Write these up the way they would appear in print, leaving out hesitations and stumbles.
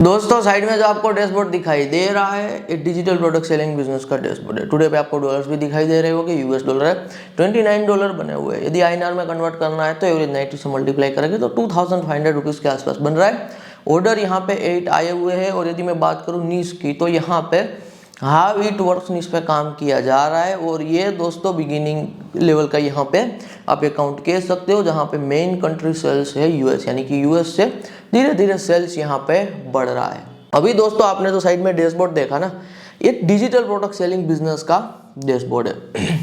दोस्तों साइड में जो आपको डैशबोर्ड दिखाई दे रहा है ये डिजिटल प्रोडक्ट सेलिंग बिजनेस का डैशबोर्ड है। टुडे पे आपको डॉलर्स भी दिखाई दे रहे होंगे। यूएस डॉलर है $29 बने हुए हैं। यदि आईएनआर में कन्वर्ट करना है तो एवरेज 90 से मल्टीप्लाई करेंगे तो 2500 रुपीज़ के आसपास बन रहा है। ऑर्डर यहाँ पे 8 आए हुए हैं और यदि मैं बात करूँ नीश की तो यहाँ पे हाउ इट वर्क्स नीश पे काम किया जा रहा है और ये दोस्तों बिगिनिंग लेवल का यहाँ पे आप अकाउंट कह सकते हो, जहाँ पे मेन कंट्री सेल्स है यूएस, यानी कि यूएस से धीरे धीरे सेल्स यहाँ पे बढ़ रहा है। अभी दोस्तों आपने तो साइड में डैशबोर्ड देखा ना, ये डिजिटल प्रोडक्ट सेलिंग बिजनेस का डैशबोर्ड है।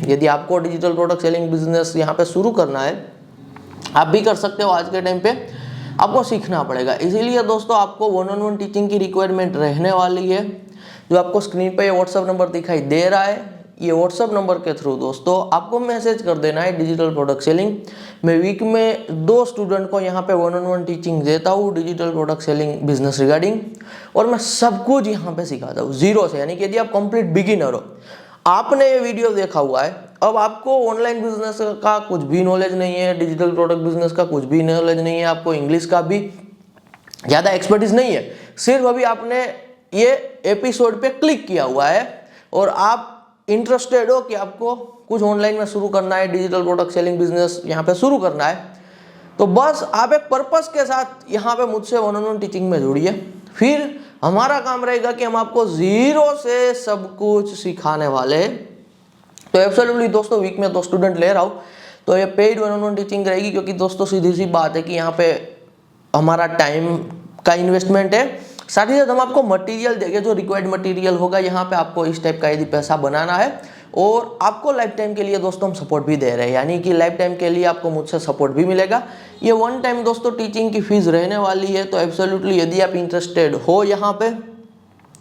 यदि आपको डिजिटल प्रोडक्ट सेलिंग बिजनेस यहाँ पे शुरू करना है आप भी कर सकते हो। आज के टाइम पे आपको सीखना पड़ेगा, इसीलिए दोस्तों आपको 1-on-1 टीचिंग की रिक्वायरमेंट रहने वाली है। जो आपको स्क्रीन पे ये व्हाट्सअप नंबर दिखाई दे रहा है, ये व्हाट्सअप नंबर के थ्रू दोस्तों आपको मैसेज कर देना है डिजिटल प्रोडक्ट सेलिंग। मैं वीक में 2 स्टूडेंट को यहाँ पे 1-on-1 टीचिंग देता हूँ digital product selling business regarding, और मैं सब कुछ यहाँ पे सिखाता हूँ जीरो से। यानी कि यदि आप कंप्लीट बिगिनर हो, आपने ये वीडियो देखा हुआ है, अब आपको ऑनलाइन बिजनेस का कुछ भी नॉलेज नहीं है, डिजिटल प्रोडक्ट बिजनेस का कुछ भी नॉलेज नहीं है, आपको इंग्लिश का भी ज़्यादा एक्सपर्टीज नहीं है, सिर्फ अभी आपने ये एपिसोड पे क्लिक किया हुआ है और आप इंटरेस्टेड हो कि आपको कुछ ऑनलाइन में शुरू करना है, डिजिटल प्रोडक्ट सेलिंग बिजनेस यहाँ पे शुरू करना है, तो बस आप एक पर्पस के साथ यहाँ पे मुझसे 1-on-1 टीचिंग में जुड़िए। फिर हमारा काम रहेगा कि हम आपको जीरो से सब कुछ सिखाने वाले हैं। तो एब्सोल्युटली दोस्तों वीक में 2 स्टूडेंट ले रहा हूँ, तो ये पेड 1-on-1 टीचिंग रहेगी, क्योंकि दोस्तों सीधी सी बात है कि यहाँ पे हमारा टाइम का इन्वेस्टमेंट है, साथ ही साथ हम आपको मटेरियल देंगे जो रिक्वायर्ड मटेरियल होगा। यहाँ पे आपको इस टाइप का यदि पैसा बनाना है, और आपको लाइफ टाइम के लिए दोस्तों हम सपोर्ट भी दे रहे हैं, यानी कि लाइफ टाइम के लिए आपको मुझसे सपोर्ट भी मिलेगा। ये 1 टाइम दोस्तों टीचिंग की फीस रहने वाली है। तो एब्सोल्युटली यदि आप इंटरेस्टेड हो यहाँ पे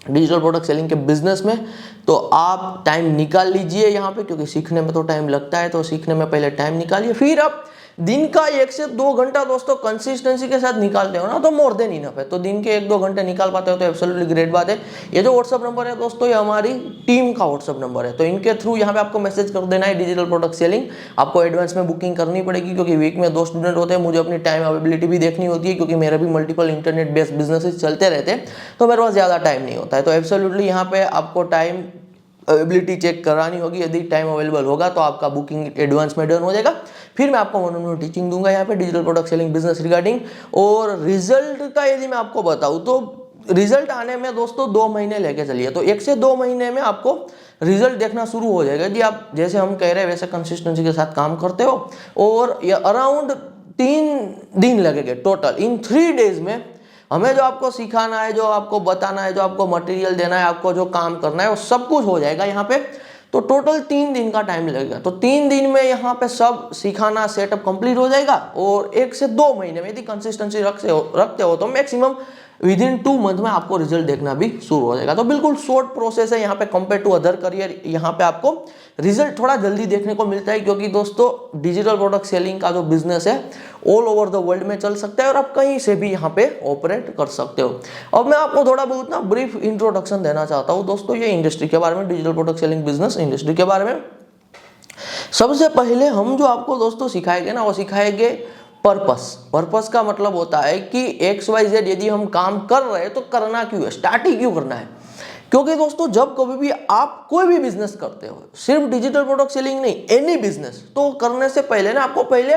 डिजिटल प्रोडक्ट सेलिंग के बिजनेस में, तो आप टाइम निकाल लीजिए यहाँ पे, क्योंकि सीखने में तो टाइम लगता है, तो सीखने में पहले टाइम निकालिए। फिर आप दिन का 1 से 2 घंटा दोस्तों कंसिस्टेंसी के साथ निकालते हो ना, तो मोर देन इनफ है। तो दिन के 1-2 घंटे निकाल पाते हो तो एब्सोल्युटली ग्रेट बात है। ये जो व्हाट्सअप नंबर है दोस्तों, ये हमारी टीम का व्हाट्सअप नंबर है, तो इनके थ्रू यहाँ पे आपको मैसेज कर देना है डिजिटल प्रोडक्ट सेलिंग। आपको एडवांस में बुकिंग करनी पड़ेगी, क्योंकि वीक में 2 स्टूडेंट होते हैं, मुझे अपनी टाइम अवेलेबिलिटी भी देखनी होती है, क्योंकि मेरे भी मल्टीपल इंटरनेट बेस्ड बिजनेसेस चलते रहते हैं, तो मेरे पास ज़्यादा टाइम नहीं होता है। तो एब्सोल्युटली यहाँ पे आपको टाइम अवेलेबिलिटी चेक करानी होगी। यदि टाइम अवेलेबल होगा तो आपका बुकिंग एडवांस में डन हो जाएगा। फिर मैं आपको 1-on-1 टीचिंग दूंगा यहाँ पे digital product selling business regarding. और रिजल्ट का यदि मैं आपको बताऊँ तो रिजल्ट आने में दोस्तों 2 महीने लेके चलिए, तो 1 से 2 महीने में आपको रिजल्ट देखना शुरू हो जाएगा। यदि आप जैसे हम कह रहे हैं वैसे कंसिस्टेंसी के साथ काम करते हो, और ये अराउंड 3 दिन लगेंगे टोटल। इन 3 डेज में हमें जो आपको सिखाना है, जो आपको बताना है, जो आपको मटेरियल देना है, आपको जो काम करना है, वो सब कुछ हो जाएगा यहाँ पे। तो टोटल 3 दिन का टाइम लगेगा। तो 3 दिन में यहाँ पे सब सिखाना सेटअप कंप्लीट हो जाएगा, और 1 से 2 महीने में यदि कंसिस्टेंसी रखते हो तो मैक्सिमम विदिन 2 मंथ में आपको रिजल्ट देखना भी शुरू हो जाएगा। तो बिल्कुल शॉर्ट प्रोसेस है यहाँ पे कंपेयर टू अदर करियर। यहाँ पे आपको रिजल्ट थोड़ा जल्दी देखने को मिलता है, क्योंकि दोस्तों डिजिटल प्रोडक्ट सेलिंग का जो बिजनेस है ऑल ओवर द वर्ल्ड में चल सकता है, और आप कहीं से भी यहाँ पे ऑपरेट कर सकते हो। अब मैं आपको थोड़ा बहुत ना ब्रीफ इंट्रोडक्शन देना चाहता हूँ दोस्तों, ये इंडस्ट्री के बारे में, digital product selling business industry के बारे में। सबसे पहले हम जो आपको दोस्तों सिखाएंगे ना, वो सिखाएंगे पर्पस का मतलब होता है कि XYZ यदि हम काम कर रहे हैं तो करना क्यों है, स्टार्ट ही क्यों करना है। क्योंकि दोस्तों जब कभी भी आप कोई भी बिजनेस करते हो, सिर्फ डिजिटल प्रोडक्ट सेलिंग नहीं, एनी बिजनेस, तो करने से पहले ना आपको पहले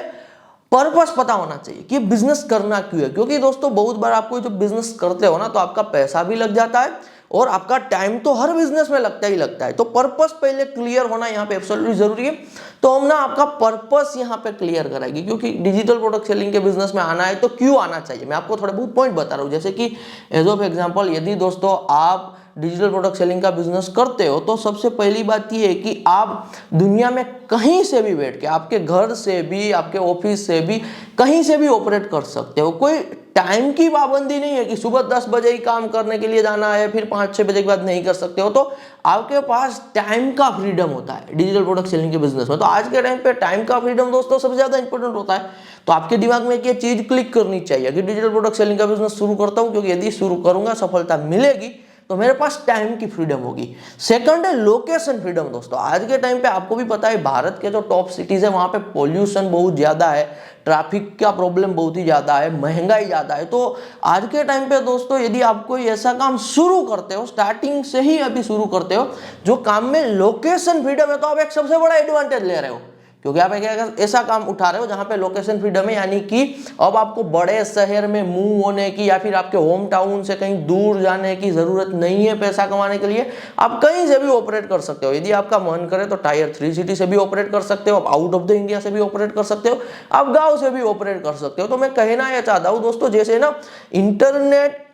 पर्पस पता होना चाहिए कि बिजनेस करना क्यों है। क्योंकि दोस्तों बहुत बार आपको जब बिजनेस करते हो ना, तो आपका पैसा भी लग जाता है और आपका टाइम तो हर बिजनेस में लगता ही लगता है। तो पर्पस पहले क्लियर होना यहाँ पे एब्सोल्युटली जरूरी है। तो हम ना आपका पर्पस यहाँ पे क्लियर कराएंगे, क्योंकि डिजिटल प्रोडक्ट सेलिंग के बिजनेस में आना है तो क्यों आना चाहिए। मैं आपको थोड़े बहुत पॉइंट बता रहा हूँ, जैसे कि एज ऑफ एग्जाम्पल यदि दोस्तों आप डिजिटल प्रोडक्ट सेलिंग का बिजनेस करते हो, तो सबसे पहली बात यह है कि आप दुनिया में कहीं से भी बैठ के, आपके घर से भी, आपके ऑफिस से भी, कहीं से भी ऑपरेट कर सकते हो। कोई टाइम की पाबंदी नहीं है कि सुबह 10 बजे ही काम करने के लिए जाना है, फिर 5-6 बजे के बाद नहीं कर सकते हो। तो आपके पास टाइम का फ्रीडम होता है डिजिटल प्रोडक्ट सेलिंग के बिजनेस में। तो आज के टाइम पे टाइम का फ्रीडम दोस्तों सबसे ज्यादा इंपॉर्टेंट होता है। तो आपके दिमाग में ये चीज क्लिक करनी चाहिए कि डिजिटल प्रोडक्ट सेलिंग का बिजनेस शुरू करता हूँ, क्योंकि यदि शुरू करूंगा सफलता मिलेगी, तो मेरे पास टाइम की फ्रीडम होगी। सेकंड है लोकेशन फ्रीडम। दोस्तों आज के टाइम पे आपको भी पता है भारत के जो टॉप सिटीज है वहां पे पॉल्यूशन बहुत ज्यादा है, ट्रैफिक का प्रॉब्लम बहुत ही ज्यादा है, महंगाई ज्यादा है। तो आज के टाइम पे दोस्तों यदि आप कोई ऐसा काम शुरू करते हो, स्टार्टिंग से ही अभी शुरू करते हो जो काम में लोकेशन फ्रीडम है, तो आप एक सबसे बड़ा एडवांटेज ले रहे हो, क्योंकि आप एक ऐसा काम उठा रहे हो जहां पे लोकेशन फ्रीडम है, यानी कि अब आपको बड़े शहर में मूव होने की या फिर आपके होम टाउन से कहीं दूर जाने की जरूरत नहीं है पैसा कमाने के लिए। आप कहीं से भी ऑपरेट कर सकते हो। यदि आपका मन करे तो टायर 3 सिटी से भी ऑपरेट कर सकते हो, आप आउट ऑफ द इंडिया से भी ऑपरेट कर सकते हो, आप गाँव से भी ऑपरेट कर सकते हो। तो मैं कहना यह चाहता हूं दोस्तों, जैसे ना इंटरनेट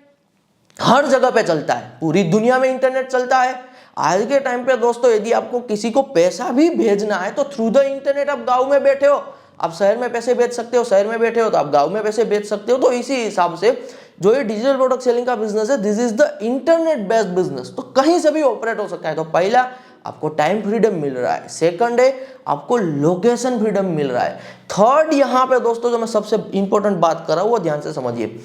हर जगह पे चलता है, पूरी दुनिया में इंटरनेट चलता है, आज के टाइम पे दोस्तों यदि आपको किसी को पैसा भी भेजना है तो थ्रू द इंटरनेट, आप गांव में बैठे हो आप शहर में पैसे भेज सकते हो, शहर में बैठे हो तो आप गांव में पैसे भेज सकते हो। तो इसी हिसाब से जो ये डिजिटल प्रोडक्ट सेलिंग का बिजनेस है, this is the internet based business. तो कहीं से भी ऑपरेट हो सकता है। तो पहला आपको टाइम फ्रीडम मिल रहा है, सेकंड है आपको लोकेशन फ्रीडम मिल रहा है, थर्ड यहां पे दोस्तों जो मैं सबसे इंपॉर्टेंट बात कर रहा हूं वो ध्यान से समझिए,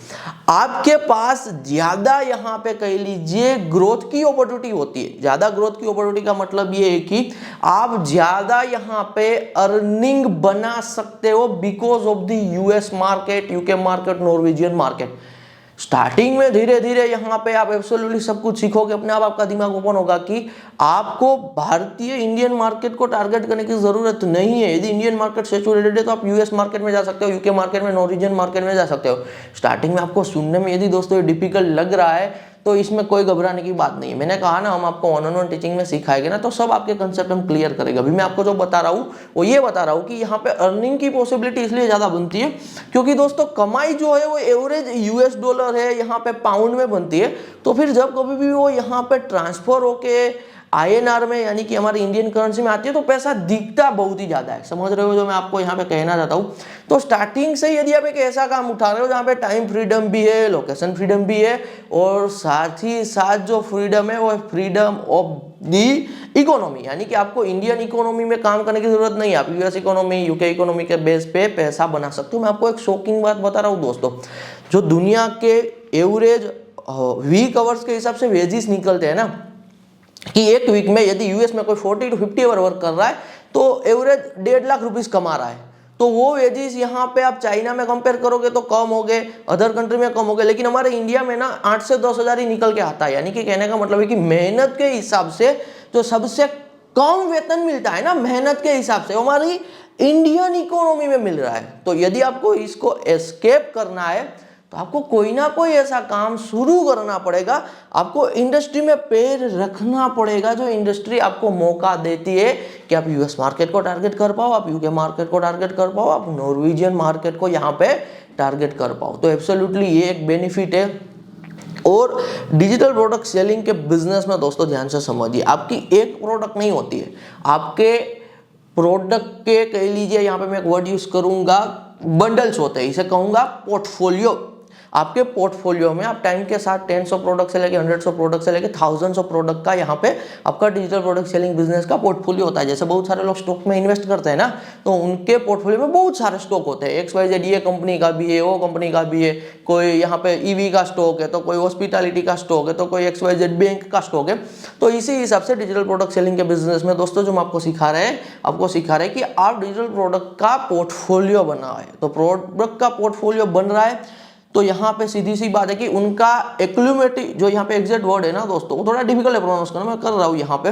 आपके पास ज्यादा यहां पे कह लीजिए ग्रोथ की अपॉर्चुनिटी होती है। ज्यादा ग्रोथ की अपॉर्चुनिटी का मतलब ये है कि आप ज्यादा यहां पे अर्निंग बना सकते हो because of the US market, UK market, Norwegian market. Starting में धीरे धीरे यहाँ पे आप एब्सोल्युटली सब कुछ सीखोगे, अपने आप आपका दिमाग ओपन होगा कि आपको भारतीय इंडियन मार्केट को टारगेट करने की जरूरत नहीं है। यदि इंडियन मार्केट सैचुरेटेड है तो आप यूएस मार्केट में जा सकते हो, यूके मार्केट में, नॉर्वेजियन मार्केट में जा सकते हो। स्टार्टिंग में आपको सुनने में यदि दोस्तों ये डिफिकल्ट लग रहा है तो इसमें कोई घबराने की बात नहीं है। मैंने कहा ना हम आपको ऑन वन टीचिंग में सिखाएंगे ना तो सब आपके कंसेप्ट हम क्लियर करेंगे। अभी मैं आपको जो बता रहा हूँ वो ये बता रहा हूँ कि यहाँ पे अर्निंग की पॉसिबिलिटी इसलिए ज्यादा बनती है क्योंकि दोस्तों कमाई जो है वो एवरेज यूएस डॉलर है, यहाँ पे पाउंड में बनती है। तो फिर जब कभी भी वो यहाँ पे ट्रांसफर होके आईएनआर में यानी कि हमारी इंडियन करेंसी में आती है तो पैसा दिखता बहुत ही ज्यादा है। समझ रहे हो जो मैं आपको यहाँ पे कहना चाहता हूँ। तो स्टार्टिंग से यदि आप एक ऐसा काम उठा रहे हो जहाँ पे टाइम फ्रीडम भी है, लोकेशन फ्रीडम भी है और साथ ही साथ जो फ्रीडम है वो फ्रीडम ऑफ दी इकोनॉमी, यानी कि आपको इंडियन इकोनॉमी में काम करने की जरूरत नहीं है, आप यूएस इकोनॉमी, यूके इकोनॉमी के बेस पे पैसा बना सकते हो। मैं आपको एक शॉकिंग बात बता रहा हूँ दोस्तों, जो दुनिया के एवरेज वीक आवर्स के हिसाब से वेजेस निकलते हैं ना कि एक वीक में यदि यूएस में कोई 40 to 50 आवर वर्क कर रहा है तो एवरेज 1.5 लाख रुपीस कमा रहा है। तो वो वेजेस यहाँ पे आप चाइना में कंपेयर करोगे तो कम हो गए, अदर कंट्री में कम हो गए, लेकिन हमारे इंडिया में ना 8 से 10 हजार ही निकल के आता है। यानी कि कहने का मतलब है कि मेहनत के हिसाब से जो सबसे कम वेतन मिलता है ना, मेहनत के हिसाब से हमारी इंडियन इकोनॉमी में मिल रहा है। तो यदि आपको इसको एस्केप करना है तो आपको कोई ना कोई ऐसा काम शुरू करना पड़ेगा, आपको इंडस्ट्री में पैर रखना पड़ेगा जो इंडस्ट्री आपको मौका देती है कि आप यूएस मार्केट को टारगेट कर पाओ, आप यूके मार्केट को टारगेट कर पाओ, आप नॉर्वेजियन मार्केट को यहाँ पे टारगेट कर पाओ। तो एब्सोल्युटली ये एक बेनिफिट है। और डिजिटल प्रोडक्ट सेलिंग के बिजनेस में दोस्तों ध्यान से समझिए, आपकी एक प्रोडक्ट नहीं होती है, आपके प्रोडक्ट के कह लीजिए, यहाँ पे मैं एक वर्ड यूज करूंगा, बंडल्स होते हैं, इसे कहूंगा पोर्टफोलियो। आपके पोर्टफोलियो में आप टाइम के साथ 10 प्रोडक्ट से लेके 100 प्रोडक्ट से लेके थाउजेंड्स ऑफ प्रोडक्ट का यहाँ पे आपका डिजिटल प्रोडक्ट सेलिंग बिजनेस का पोर्टफोलियो होता है। जैसे बहुत सारे लोग स्टॉक में इन्वेस्ट करते हैं ना, तो उनके पोर्टफोलियो में बहुत सारे स्टॉक होते हैं, XYZ ये कंपनी का भी है, वो कंपनी का भी है, कोई यहाँ पे ईवी का स्टॉक है, तो कोई हॉस्पिटैलिटी का स्टॉक है, तो कोई XYZ बैंक का स्टॉक है। तो इसी हिसाब से डिजिटल प्रोडक्ट सेलिंग के बिजनेस में दोस्तों जो हम आपको सिखा रहे हैं, आपको सिखा रहे हैं कि आप डिजिटल प्रोडक्ट का पोर्टफोलियो बना है। तो प्रोडक्ट का पोर्टफोलियो बन रहा है तो यहाँ पे सीधी सी बात है कि उनका एक्यूमुलेटिव, जो यहाँ पे एग्जैक्ट वर्ड है ना दोस्तों, वो थोड़ा डिफिकल्ट है प्रोनाउंस करना, मैं कर रहा हूँ यहाँ पे,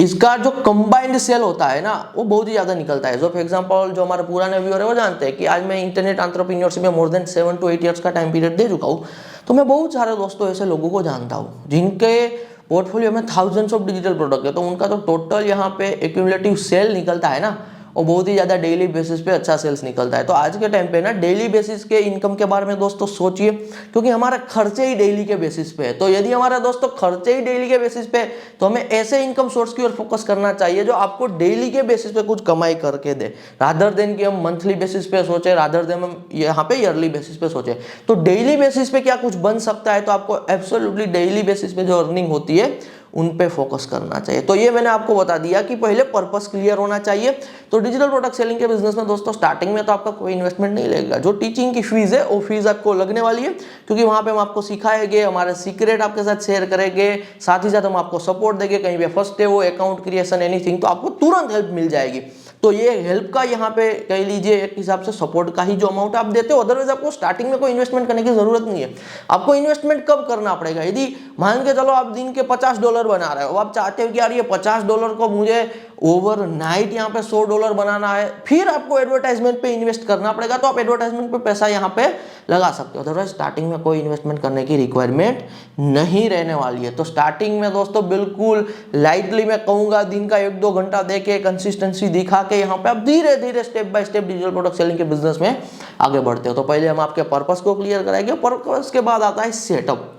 इसका जो कंबाइंड सेल होता है ना वो बहुत ही ज्यादा निकलता है। जो फॉर एग्जांपल जो हमारे पुराने व्यूअर है वो जानते हैं कि आज मैं इंटरनेट एंटरप्रेन्योरशिप में मोर देन 7 to 8 ईयर्स का टाइम पीरियड दे चुका हूँ। तो मैं बहुत सारे दोस्तों ऐसे लोगों को जानता हूँ जिनके पोर्टफोलियो में थाउजेंड्स ऑफ डिजिटल प्रोडक्ट है। तो उनका जो टोटल यहाँ पे एक्यूमुलेटिव सेल निकलता है ना और बहुत ही ज्यादा डेली बेसिस पे अच्छा सेल्स निकलता है। तो आज के टाइम पे ना डेली बेसिस के इनकम के बारे में दोस्तों सोचिए, क्योंकि हमारा खर्चे ही डेली के बेसिस पे है। तो यदि हमारा दोस्तों खर्चे ही डेली के बेसिस पे तो हमें ऐसे इनकम सोर्स की ओर फोकस करना चाहिए जो आपको डेली के बेसिस पे कुछ कमाई करके दे, रादर देन कि हम मंथली बेसिस पे सोचे, रादर देन हम यहाँ पे ईयरली बेसिस पे सोचे। तो डेली बेसिस पे क्या कुछ बन सकता है, तो आपको एब्सोल्युटली डेली बेसिस पे जो अर्निंग होती है उन पे फोकस करना चाहिए। तो ये मैंने आपको बता दिया कि पहले पर्पस क्लियर होना चाहिए। तो डिजिटल प्रोडक्ट सेलिंग के बिजनेस में दोस्तों स्टार्टिंग में तो आपका कोई इन्वेस्टमेंट नहीं लगेगा। जो टीचिंग की फीस है वो फीस आपको लगने वाली है, क्योंकि वहां पे हम आपको सिखाएंगे, हमारे सीक्रेट आपके साथ शेयर करेंगे, साथ ही साथ हम आपको सपोर्ट देंगे। कहीं पे फर्स्ट है वो अकाउंट क्रिएशन एनीथिंग, तो आपको तुरंत हेल्प मिल जाएगी। तो ये हेल्प का यहाँ पे कह लीजिए एक हिसाब से सपोर्ट का ही जो अमाउंट आप देते हो। अदरवाइज आपको स्टार्टिंग में कोई इन्वेस्टमेंट करने की जरूरत नहीं है। आपको इन्वेस्टमेंट कब करना पड़ेगा? यदि मान के चलो आप दिन के $50 बना रहे हो, आप चाहते हो कि यार ये $50 को मुझे ओवरनाइट यहाँ पे $100 बनाना है, फिर आपको एडवर्टाइजमेंट पे इन्वेस्ट करना पड़ेगा, तो आप एडवर्टाइजमेंट पे पैसा यहाँ पे लगा सकते हो। अदरवाइज स्टार्टिंग में कोई इन्वेस्टमेंट करने की रिक्वायरमेंट नहीं रहने वाली है। तो स्टार्टिंग में दोस्तों बिल्कुल लाइटली मैं कहूँगा, दिन का 1-2 घंटा दे के कंसिस्टेंसी दिखा के यहाँ पे आप धीरे धीरे step by step digital product selling के बिजनेस में आगे बढ़ते हो। तो पहले हम आपके पर्पस को क्लियर कराएंगे, पर्पस के बाद आता है सेटअप।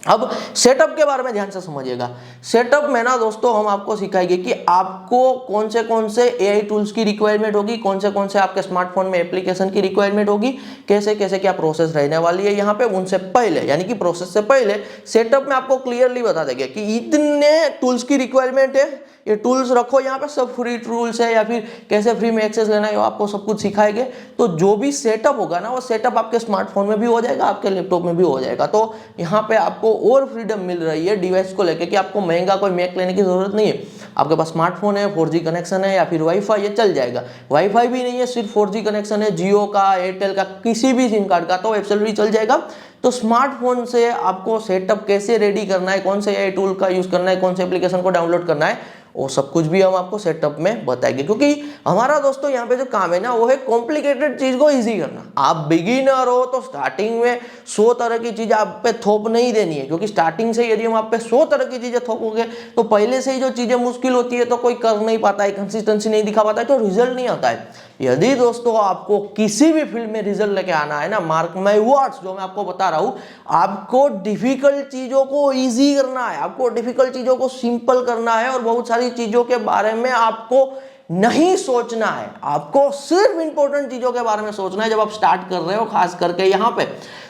अब सेटअप के बारे में ध्यान से समझिएगा। सेटअप में ना दोस्तों हम आपको सिखाएंगे कि आपको कौन से एआई टूल्स की रिक्वायरमेंट होगी, कौन से आपके स्मार्टफोन में एप्लीकेशन की रिक्वायरमेंट होगी, कैसे कैसे क्या प्रोसेस रहने वाली है यहाँ पे। उनसे पहले यानी कि प्रोसेस से पहले सेटअप में आपको क्लियरली बता देंगे कि इतने टूल्स की रिक्वायरमेंट है, ये टूल्स रखो यहाँ पे, सब फ्री टूल्स है, या फिर कैसे फ्री में एक्सेस लेना है, आपको सब कुछ सिखाएंगे। तो जो भी सेटअप होगा ना, वो सेटअप आपके स्मार्टफोन में भी हो जाएगा, आपके लैपटॉप में भी हो जाएगा। तो यहाँ पे आपको और फ्रीडम मिल रही है डिवाइस को लेके कि आपको महंगा कोई मैक लेने की जरूरत नहीं है। आपके पास स्मार्टफोन है, 4G कनेक्शन है या फिर वाईफाई, ये चल जाएगा। वाईफाई भी नहीं है, सिर्फ 4G कनेक्शन है, जियो का, एयरटेल का, किसी भी सिम कार्ड का, तो एब्सोल्युटली चल जाएगा। तो स्मार्टफोन से आपको सेटअप कैसे रेडी करना है, कौन से एआई टूल का यूज करना है, कौन से एप्लीकेशन को डाउनलोड करना है, वो सब कुछ भी हम आपको सेटअप में बताएंगे। क्योंकि हमारा दोस्तों यहाँ पे जो काम है ना, वो है कॉम्प्लिकेटेड चीज को इजी करना। आप बिगिनर हो तो स्टार्टिंग में 100 तरह की चीजें आप पे थोप नहीं देनी है, क्योंकि स्टार्टिंग से यदि हम आप पे 100 तरह की चीजें थोपोगे तो पहले से ही जो चीजें मुश्किल होती है तो कोई कर नहीं पाता है, कंसिस्टेंसी नहीं दिखा पाता है, तो रिजल्ट नहीं आता है। यदि दोस्तों आपको किसी भी फील्ड में रिजल्ट लेके आना है ना, मार्क माय वर्ड्स, जो मैं आपको बता रहा हूं, आपको डिफिकल्ट चीजों को इजी करना है, आपको डिफिकल्ट चीजों को सिंपल करना है, और बहुत सारी चीजों के बारे में आपको नहीं सोचना है। आपको सिर्फ इंपॉर्टेंट चीजों के बारे में सोचना है जब आप स्टार्ट कर रहे हो, खास करके यहाँ पे।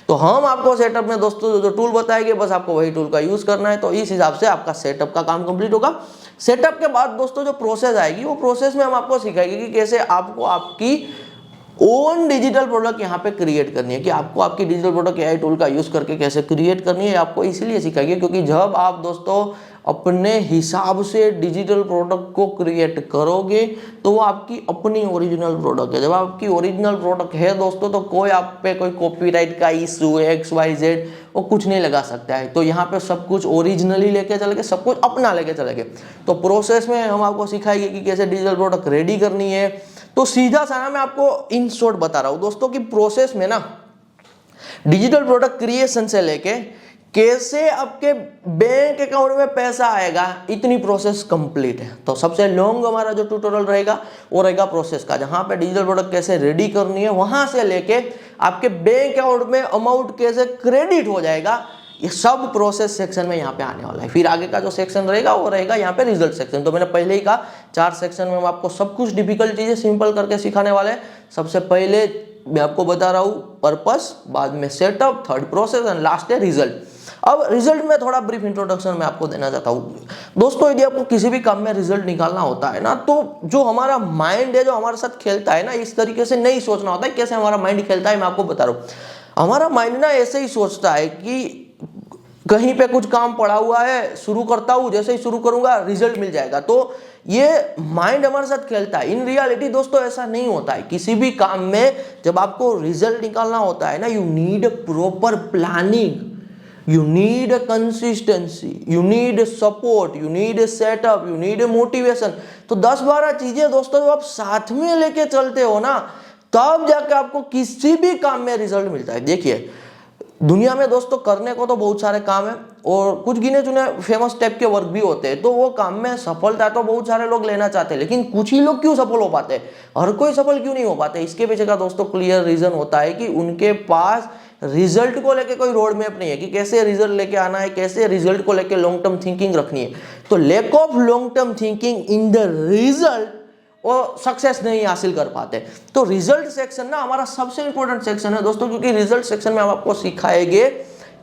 तो हम आपको सेटअप में दोस्तों जो टूल बताएंगे, बस आपको वही टूल का यूज करना है। तो इस हिसाब से आपका सेटअप का काम कंप्लीट होगा। सेटअप के बाद दोस्तों जो प्रोसेस आएगी, वो प्रोसेस में हम आपको सिखाएंगे कि कैसे आपको आपकी ओन डिजिटल प्रोडक्ट यहाँ पे क्रिएट करनी है, कि आपको आपकी डिजिटल प्रोडक्ट एआई टूल का यूज करके कैसे क्रिएट करनी है। आपको इसीलिए सिखाएंगे क्योंकि जब आप दोस्तों अपने हिसाब से डिजिटल प्रोडक्ट को क्रिएट करोगे तो वो आपकी अपनी ओरिजिनल प्रोडक्ट है। जब आपकी ओरिजिनल प्रोडक्ट है दोस्तों, तो कोई आप पे कोई कॉपीराइट का इशू XYZ वो कुछ नहीं लगा सकता है। तो यहाँ पे सब कुछ ओरिजिनली लेके चलेंगे, सब कुछ अपना लेके चलेंगे। तो प्रोसेस में हम आपको सिखाएंगे कि कैसे डिजिटल प्रोडक्ट रेडी करनी है। तो सीधा सा ना मैं आपको इन शॉर्ट बता रहा हूँ दोस्तों कि प्रोसेस में ना डिजिटल प्रोडक्ट क्रिएशन से लेके कैसे आपके बैंक अकाउंट में पैसा आएगा, इतनी प्रोसेस कंप्लीट है। तो सबसे लॉन्ग हमारा जो ट्यूटोरियल रहेगा वो रहेगा प्रोसेस का, जहां पे डिजिटल प्रोडक्ट कैसे रेडी करनी है, वहां से लेके आपके बैंक अकाउंट में अमाउंट कैसे क्रेडिट हो जाएगा, ये सब प्रोसेस सेक्शन में यहाँ पे आने वाला है। फिर आगे का जो सेक्शन रहेगा वो रहेगा यहाँ पे रिजल्ट सेक्शन। तो मैंने पहले ही कहा 4 सेक्शन में हम आपको सब कुछ डिफिकल्ट चीजें सिंपल करके सिखाने वाले हैं। सबसे पहले मैं आपको बता रहा हूँ पर्पस, बाद में setup, third process and last है रिजल्ट। अब रिजल्ट में थोड़ा ब्रीफ इंट्रोडक्शन मैं आपको देना चाहता हूँ दोस्तों। यदि आपको किसी भी काम में रिजल्ट निकालना होता है ना, तो जो हमारा माइंड है, जो हमारे साथ खेलता है ना, इस तरीके से नहीं सोचना होता है। कैसे हमारा माइंड खेलता है मैं आपको बता रहा हूँ। हमारा माइंड ना ऐसे ही सोचता है कि कहीं पे कुछ काम पड़ा हुआ है, शुरू करता हूँ, जैसे ही शुरू करूंगा रिजल्ट मिल जाएगा। तो ये माइंड हमारे साथ खेलता है। इन रियलिटी दोस्तों ऐसा नहीं होता है। किसी भी काम में जब आपको रिजल्ट निकालना होता है ना, you need proper planning, you need a consistency, you need a support, you need a setup, you need a motivation। तो 10-12 चीजें दोस्तों जब आप साथ में लेके चलते हो ना, तब जाके आपको किसी भी काम में रिजल्ट मिलता है। देखिए दुनिया में दोस्तों करने को तो बहुत सारे काम है, और कुछ गिने चुने फेमस टाइप के वर्क भी होते हैं। तो वो काम में सफलता तो बहुत सारे लोग लेना चाहते हैं, लेकिन कुछ ही लोग क्यों सफल हो पाते हैं, हर कोई सफल क्यों नहीं हो पाते? इसके पीछे का दोस्तों क्लियर रीजन होता है कि उनके पास रिजल्ट को लेके कोई रोड मैप नहीं है कि कैसे रिजल्ट लेके आना है, कैसे रिजल्ट को लेके लॉन्ग टर्म थिंकिंग रखनी है। तो lack of long term thinking in the result वो सक्सेस नहीं हासिल कर पाते। तो रिजल्ट सेक्शन ना हमारा सबसे इंपॉर्टेंट सेक्शन है दोस्तों, क्योंकि रिजल्ट सेक्शन में हम आपको सिखाएंगे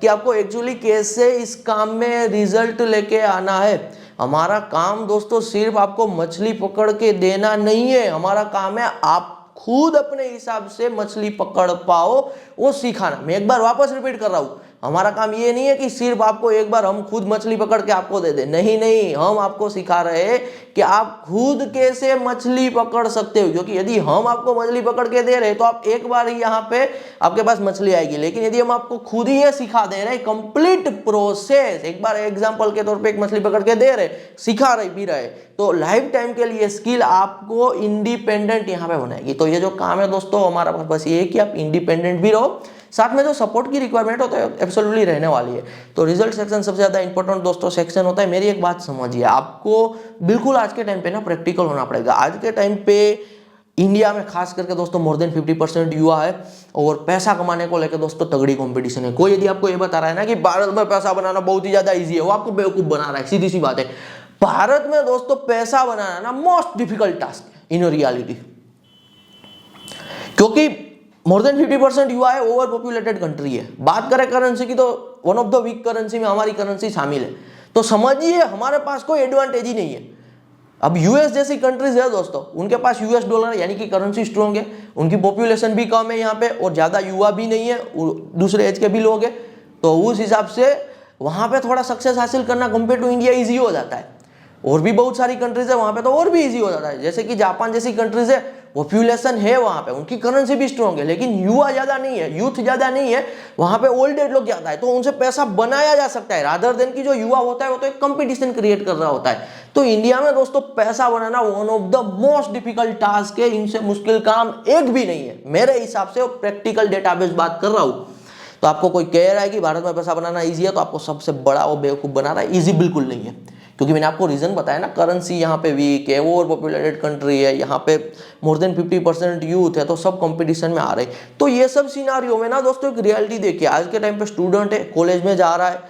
कि आपको एक्चुअली कैसे इस काम में रिजल्ट लेके आना है। हमारा काम दोस्तों सिर्फ आपको मछली पकड़ के देना नहीं है, हमारा काम है आप खुद अपने हिसाब से मछली पकड़ पाओ वो सिखाना। मैं एक बार वापस रिपीट कर रहा हूं, हमारा काम ये नहीं है कि सिर्फ आपको एक बार हम खुद मछली पकड़ के आपको दे दे, नहीं नहीं, हम आपको सिखा रहे हैं कि आप खुद कैसे मछली पकड़ सकते हो। क्योंकि यदि हम आपको मछली पकड़ के दे रहे हैं तो आप एक बार ही यहाँ पे आपके पास मछली आएगी, लेकिन यदि हम आपको खुद ही ये सिखा दे रहे हैं कंप्लीट प्रोसेस, एक बार एग्जांपल के तौर पे एक मछली पकड़ के दे रहे, सिखा रहे भी रहे, तो लाइफ टाइम के लिए स्किल आपको इंडिपेंडेंट यहाँ पे बनाएगी। तो ये जो काम है दोस्तों हमारा बस ये है कि आप इंडिपेंडेंट भी रहो, साथ में जो सपोर्ट की रिक्वायरमेंट होता है एब्सोल्युटली रहने वाली है। तो रिजल्ट सेक्शन सबसे ज्यादा इंपॉर्टेंट दोस्तों सेक्शन होता है। मेरी एक बात समझिए, आपको बिल्कुल आज के टाइम पे ना प्रैक्टिकल होना पड़ेगा। आज के टाइम पे इंडिया में खास करके दोस्तों मोर देन 50% युवा है और पैसा कमाने को लेकर दोस्तों तगड़ी कंपटीशन है। कोई यदि आपको ये बता रहा है ना कि भारत में पैसा बनाना बहुत ही ज्यादा ईजी है, वो आपको बेवकूफ बना रहा है। सीधी सी बात है, भारत में दोस्तों पैसा बनाना ना मोस्ट डिफिकल्ट टास्क है इन रियलिटी, क्योंकि मोर देन 50% युवा है, ओवर पॉपुलेटेड कंट्री है। बात करें करेंसी की तो one of the weak currency में हमारी करेंसी शामिल है। तो समझिए हमारे पास कोई एडवांटेज ही नहीं है। अब यूएस जैसी कंट्रीज है दोस्तों, उनके पास यूएस डॉलर यानी कि करेंसी स्ट्रॉन्ग है, उनकी पॉपुलेशन भी कम है यहाँ पे और ज्यादा युवा भी नहीं है, दूसरे एज के भी लोग हैं, तो उस हिसाब से वहां पे थोड़ा सक्सेस हासिल करना कंपेयर टू इंडिया ईजी हो जाता है। और भी बहुत सारी कंट्रीज है वहां पे तो और भी इजी हो जाता है, जैसे कि जापान जैसी कंट्रीज है, पॉपुलेशन है वहां पे, उनकी करेंसी भी स्ट्रॉन्ग है, लेकिन युवा ज्यादा नहीं है, यूथ ज्यादा नहीं है, वहां पे ओल्ड एज लोग ज्यादा है, तो उनसे पैसा बनाया जा सकता है रादर देन की जो युवा होता है वो तो एक कंपटीशन क्रिएट कर रहा होता है। तो इंडिया में दोस्तों पैसा बनाना one of the most difficult task है, इनसे मुश्किल काम एक भी नहीं है मेरे हिसाब से। प्रैक्टिकल डेटाबेस बात कर रहा हूं, तो आपको कोई कह रहा है कि भारत में पैसा बनाना ईजी है तो आपको सबसे बड़ा वो बेवकूफ बना रहा है। ईजी बिल्कुल नहीं है, क्योंकि मैंने आपको रीजन बताया ना, करेंसी यहाँ पे वीक है, ओवर पॉपुलेटेड कंट्री है, यहाँ पे मोर देन 50% यूथ है, तो सब कंपटीशन में आ रहे हैं। तो ये सब सिनारियो में ना दोस्तों एक रियलिटी देखिए, आज के टाइम पे स्टूडेंट है, कॉलेज में जा रहा है,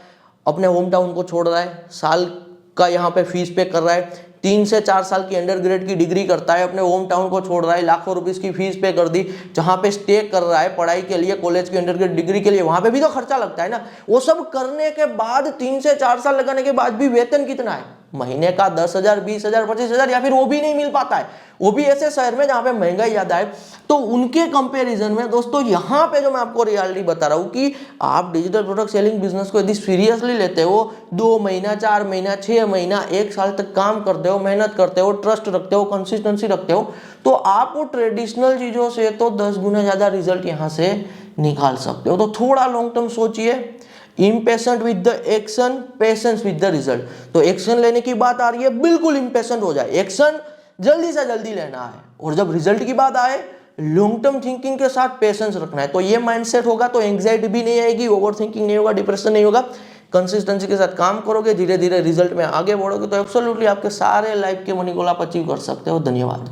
अपने होम टाउन को छोड़ रहा है, साल का यहाँ पे फीस पे कर रहा है, 3 से 4 साल की अंडरग्रेड की डिग्री करता है, अपने होम टाउन को छोड़ रहा है, लाखों रुपीस की फीस पे कर दी, जहां पे स्टे कर रहा है पढ़ाई के लिए, कॉलेज की अंडरग्रेड डिग्री के लिए, वहां पे भी तो खर्चा लगता है ना। वो सब करने के बाद 3 से 4 साल लगाने के बाद भी वेतन कितना है? महीने का 10,000, 20,000, 25,000 या फिर वो भी नहीं मिल पाता है, वो भी ऐसे शहर में जहां पे महंगाई ज्यादा है। तो उनके कंपैरिजन में दोस्तों यहाँ पे जो मैं आपको रियलिटी बता रहा हूँ कि आप डिजिटल प्रोडक्ट सेलिंग बिजनेस को यदि सीरियसली लेते हो, 2 महीना, 4 महीना, 6 महीना, 1 साल तक काम करते हो, मेहनत करते हो, ट्रस्ट रखते हो, कंसिस्टेंसी रखते हो, तो आप वो ट्रेडिशनल चीजों से तो 10 गुना ज्यादा रिजल्ट यहाँ से निकाल सकते हो। तो थोड़ा लॉन्ग टर्म सोचिए, impatient with the action, patience with the result. तो एक्शन लेने की बात आ रही है, बिल्कुल इम्पेशेंट हो जाए, एक्शन जल्दी से जल्दी लेना है, और जब रिजल्ट की बात आए लॉन्ग टर्म थिंकिंग के साथ पेशेंस रखना है। तो ये माइंडसेट होगा तो एंग्जाइटी भी नहीं आएगी, ओवर थिंकिंग नहीं होगा, डिप्रेशन नहीं होगा। कंसिस्टेंसी के साथ काम करोगे, धीरे धीरे रिजल्ट में आगे बढ़ोगे, तो एब्सोल्युटली आपके सारे लाइफ के मनी गोल आप अचीव कर सकते हो। धन्यवाद।